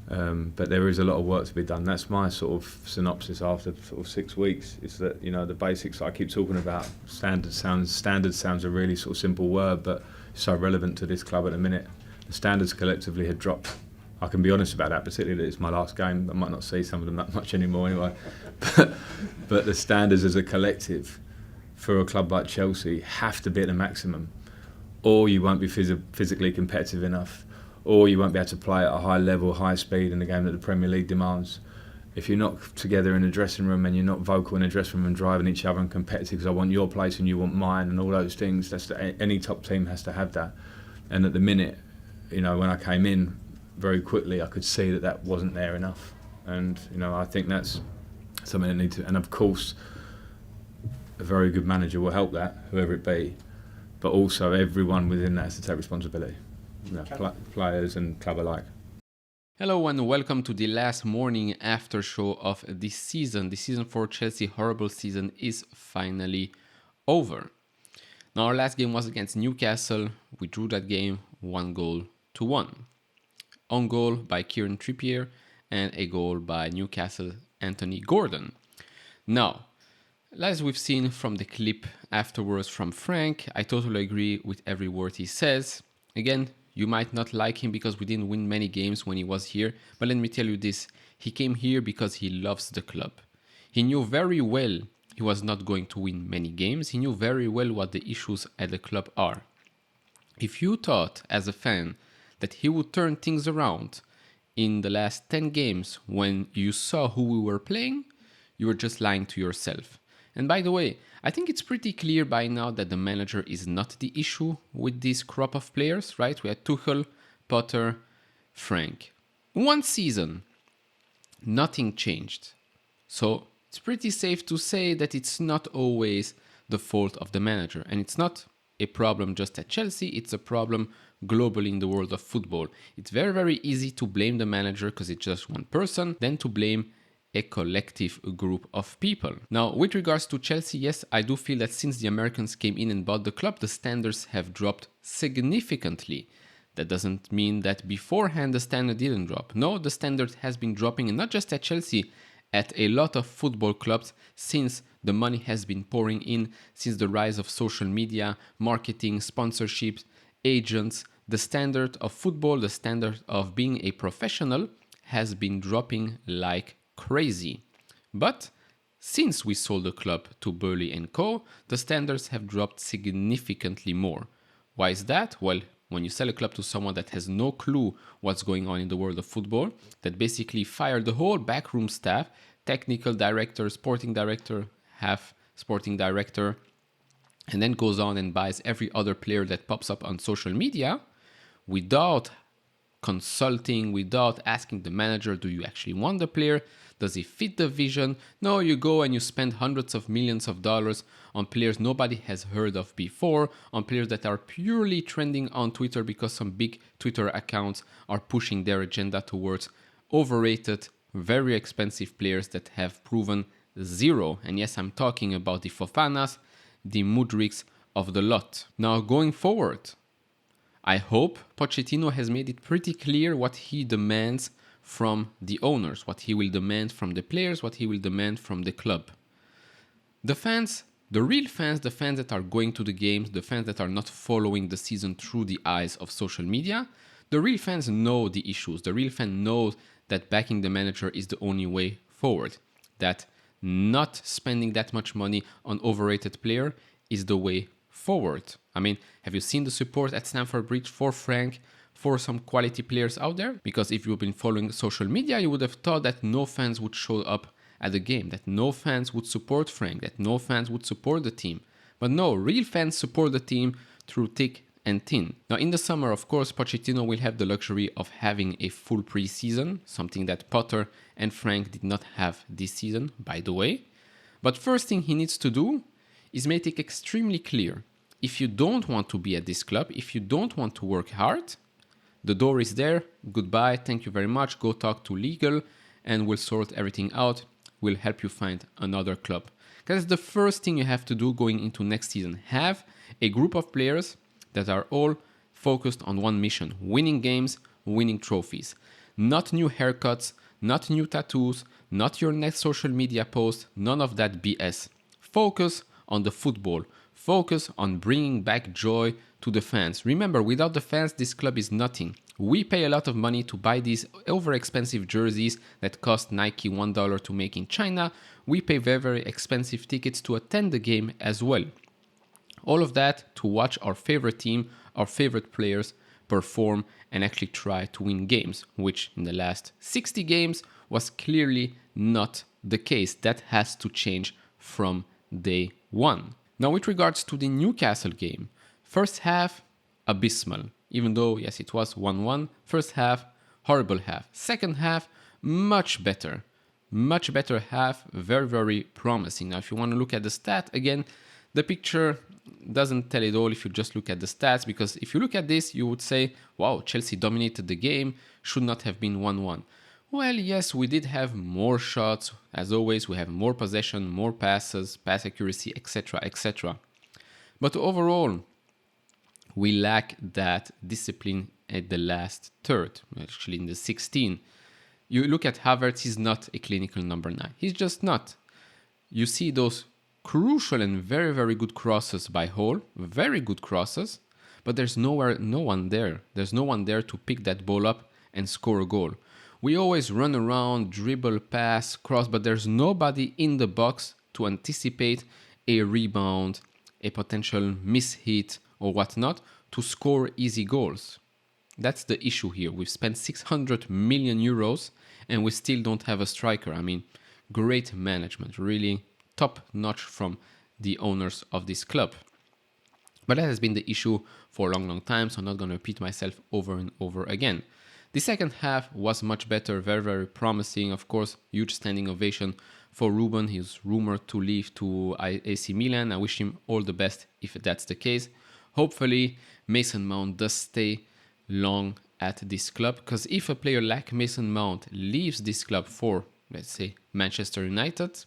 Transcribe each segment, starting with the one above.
But there is a lot of work to be done. That's my sort of synopsis after sort of 6 weeks. Is that the basics I keep talking about. Standard sounds a really sort of simple word, but it's so relevant to this club at the minute. The standards collectively had dropped. I can be honest about that, particularly that it's my last game. I might not see some of them that much anymore anyway. But the standards as a collective for a club like Chelsea have to be at the maximum, or you won't be physically competitive enough, or you won't be able to play at a high level, high speed in the game that the Premier League demands. If you're not together in the dressing room and you're not vocal in the dressing room and driving each other and competitive, because I want your place and you want mine and all those things, any top team has to have that. And at the minute, when I came in, very quickly I could see that wasn't there enough. And I think that's something that needs to, and of course a very good manager will help that, whoever it be, but also everyone within that has to take responsibility, players and club alike. Hello and welcome to the last morning after show of this season. The season for Chelsea, horrible season, is finally over. Now our last game was against Newcastle. We drew that game 1-1. On goal by Kieran Trippier and a goal by Newcastle Anthony Gordon. Now, as we've seen from the clip afterwards from Frank, I totally agree with every word he says. Again, you might not like him because we didn't win many games when he was here, but let me tell you this, he came here because he loves the club. He knew very well he was not going to win many games. He knew very well what the issues at the club are. If you thought as a fan that he would turn things around in the last 10 games when you saw who we were playing, you were just lying to yourself. And by the way, I think it's pretty clear by now that the manager is not the issue with this crop of players, right? We had Tuchel, Potter, Frank. One season, nothing changed. So it's pretty safe to say that it's not always the fault of the manager. And it's not a problem just at Chelsea, it's a problem globally in the world of football. It's very, very easy to blame the manager because it's just one person, than to blame a collective group of people. Now, with regards to Chelsea, yes, I do feel that since the Americans came in and bought the club, the standards have dropped significantly. That doesn't mean that beforehand the standard didn't drop. No, the standard has been dropping, and not just at Chelsea, at a lot of football clubs since the money has been pouring in, since the rise of social media, marketing, sponsorships, agents. The standard of football, the standard of being a professional has been dropping like crazy. But since we sold the club to Burley & Co., the standards have dropped significantly more. Why is that? Well, when you sell a club to someone that has no clue what's going on in the world of football, that basically fired the whole backroom staff, technical director, sporting director, half sporting director, and then goes on and buys every other player that pops up on social media without consulting, without asking the manager, do you actually want the player? Does he fit the vision? No, you go and you spend hundreds of millions of dollars on players nobody has heard of before, on players that are purely trending on Twitter because some big Twitter accounts are pushing their agenda towards overrated, very expensive players that have proven zero. And yes, I'm talking about the Fofanas, the Mudryks of the lot. Now, going forward, I hope Pochettino has made it pretty clear what he demands from the owners, what he will demand from the players, what he will demand from the club. The fans, the real fans, the fans that are going to the games, the fans that are not following the season through the eyes of social media, the real fans know the issues. The real fan knows that backing the manager is the only way forward, that not spending that much money on overrated player is the way forward. I mean, have you seen the support at Stamford Bridge for Frank, for some quality players out there? Because if you've been following social media, you would have thought that no fans would show up at the game, that no fans would support Frank, that no fans would support the team. But no, real fans support the team through thick and thin. Now, in the summer, of course, Pochettino will have the luxury of having a full preseason, something that Potter and Frank did not have this season, by the way. But first thing he needs to do is make it extremely clear. If you don't want to be at this club, if you don't want to work hard, the door is there. Goodbye. Thank you very much. Go talk to legal and we'll sort everything out. We'll help you find another club. That's the first thing you have to do going into next season. Have a group of players that are all focused on one mission: winning games, winning trophies. Not new haircuts, not new tattoos, not your next social media post, none of that BS. Focus on the football. Focus on bringing back joy to the fans. Remember, without the fans, this club is nothing. We pay a lot of money to buy these over-expensive jerseys that cost Nike $1 to make in China. We pay very, very expensive tickets to attend the game as well. All of that to watch our favorite team, our favorite players perform and actually try to win games, which in the last 60 games was clearly not the case. That has to change from day one. Now, with regards to the Newcastle game, first half, abysmal. Even though, yes, it was 1-1. First half, horrible half. Second half, much better. Much better half, very, very promising. Now, if you want to look at the stat, again, the picture doesn't tell it all if you just look at the stats, because if you look at this, you would say, wow, Chelsea dominated the game, should not have been 1-1. Well, yes, we did have more shots. As always, we have more possession, more passes, pass accuracy, etc., etc. But overall, we lack that discipline at the last third, actually in the 16. You look at Havertz, he's not a clinical number 9. He's just not. You see those crucial and very, very good crosses by Hall, very good crosses, but there's no one there. There's no one there to pick that ball up and score a goal. We always run around, dribble, pass, cross, but there's nobody in the box to anticipate a rebound, a potential mishit or whatnot to score easy goals. That's the issue here. We've spent 600 million euros and we still don't have a striker. I mean, great management, really top notch from the owners of this club. But that has been the issue for a long, long time, so I'm not going to repeat myself over and over again. The second half was much better, very, very promising. Of course, huge standing ovation for Ruben. He's rumored to leave to AC Milan. I wish him all the best if that's the case. Hopefully, Mason Mount does stay long at this club, because if a player like Mason Mount leaves this club for, let's say, Manchester United,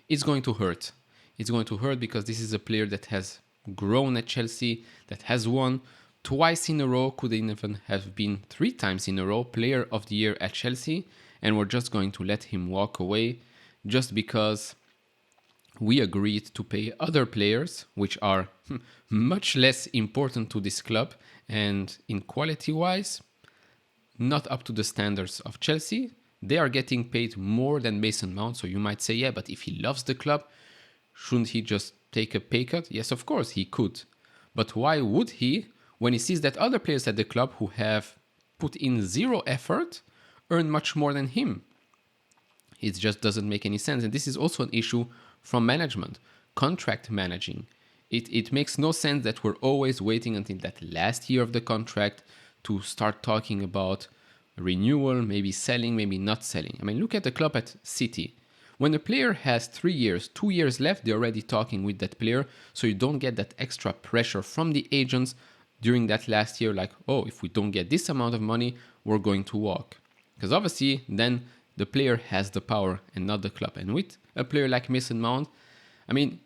it's going to hurt. It's going to hurt because this is a player that has grown at Chelsea, that has won twice in a row, could even have been 3 times in a row, Player of the Year at Chelsea, and we're just going to let him walk away just because we agreed to pay other players, which are much less important to this club and in quality-wise, not up to the standards of Chelsea. They are getting paid more than Mason Mount, so you might say, yeah, but if he loves the club, shouldn't he just take a pay cut? Yes, of course he could. But why would he when he sees that other players at the club who have put in 0 effort earn much more than him? It just doesn't make any sense. And this is also an issue from management, contract managing. It makes no sense that we're always waiting until that last year of the contract to start talking about renewal, maybe selling, maybe not selling. I mean, look at the club at City. When a player has 3 years, 2 years left, they're already talking with that player, so you don't get that extra pressure from the agents during that last year, like, oh, if we don't get this amount of money, we're going to walk. Because obviously, then the player has the power and not the club. And with a player like Mason Mount, I mean,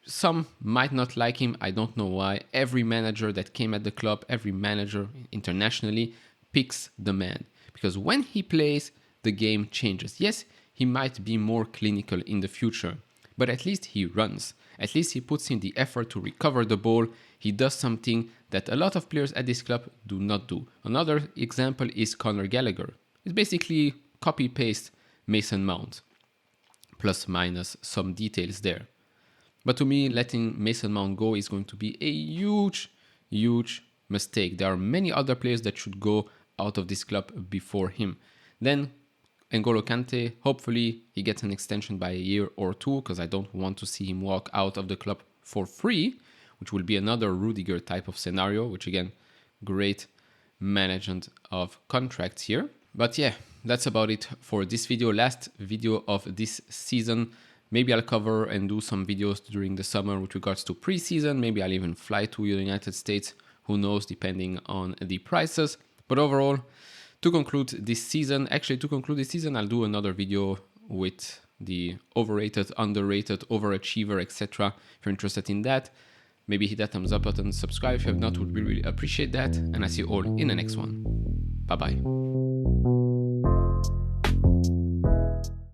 some might not like him, I don't know why. Every manager that came at the club, every manager internationally picks the man. Because when he plays, the game changes. Yes, he might be more clinical in the future, but at least he runs. At least he puts in the effort to recover the ball. He does something that a lot of players at this club do not do. Another example is Conor Gallagher. It's basically copy-paste Mason Mount, plus minus some details there. But to me, letting Mason Mount go is going to be a huge, huge mistake. There are many other players that should go out of this club before him. Then N'Golo Kante, hopefully he gets an extension by a year or 2, because I don't want to see him walk out of the club for free, which will be another Rudiger type of scenario, which again, great management of contracts here. But yeah, that's about it for this video, last video of this season. Maybe I'll cover and do some videos during the summer with regards to preseason. Maybe I'll even fly to the United States, who knows, depending on the prices. But overall, to conclude this season, I'll do another video with the overrated, underrated, overachiever, etc. If you're interested in that, maybe hit that thumbs up button, subscribe if you have not, would really appreciate that. And I see you all in the next one. Bye bye.